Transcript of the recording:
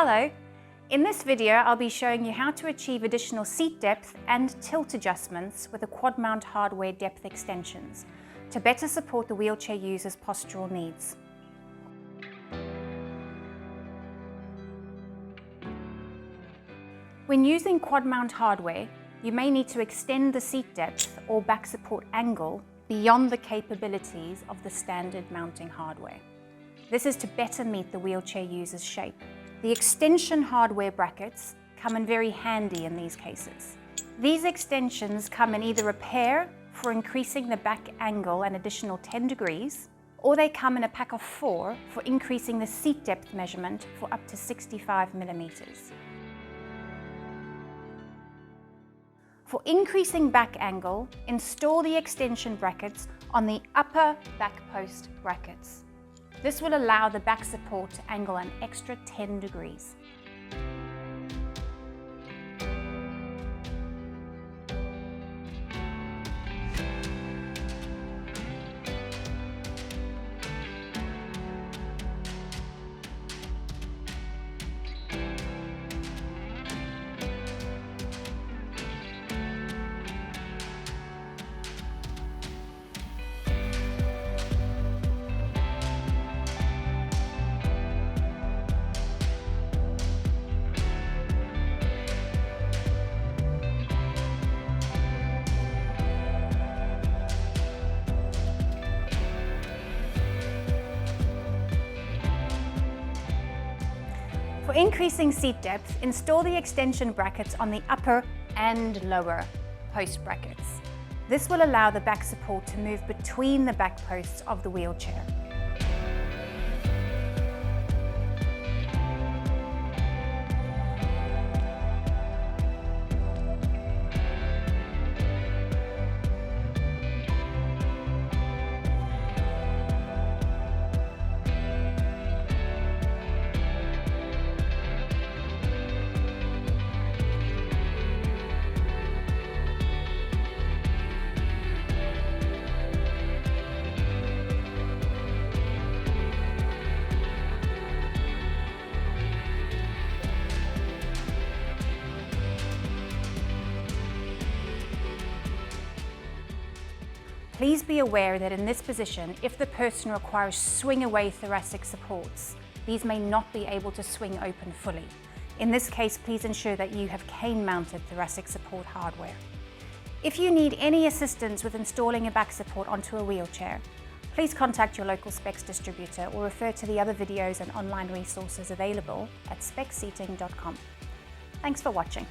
Hello! In this video, I'll be showing you how to achieve additional seat depth and tilt adjustments with the quad mount hardware depth extensions to better support the wheelchair user's postural needs. When using quad mount hardware, you may need to extend the seat depth or back support angle beyond the capabilities of the standard mounting hardware. This is to better meet the wheelchair user's shape. The extension hardware brackets come in very handy in these cases. These extensions come in either a pair for increasing the back angle an additional 10 degrees, or they come in a pack of 4 for increasing the seat depth measurement for up to 65 millimeters. For increasing back angle, install the extension brackets on the upper back post brackets. This will allow the back support to angle an extra 10 degrees. For increasing seat depth, install the extension brackets on the upper and lower post brackets. This will allow the back support to move between the back posts of the wheelchair. Please be aware that in this position, if the person requires swing-away thoracic supports, these may not be able to swing open fully. In this case, please ensure that you have cane-mounted thoracic support hardware. If you need any assistance with installing a back support onto a wheelchair, please contact your local Spex distributor or refer to the other videos and online resources available at spexseating.com. Thanks for watching.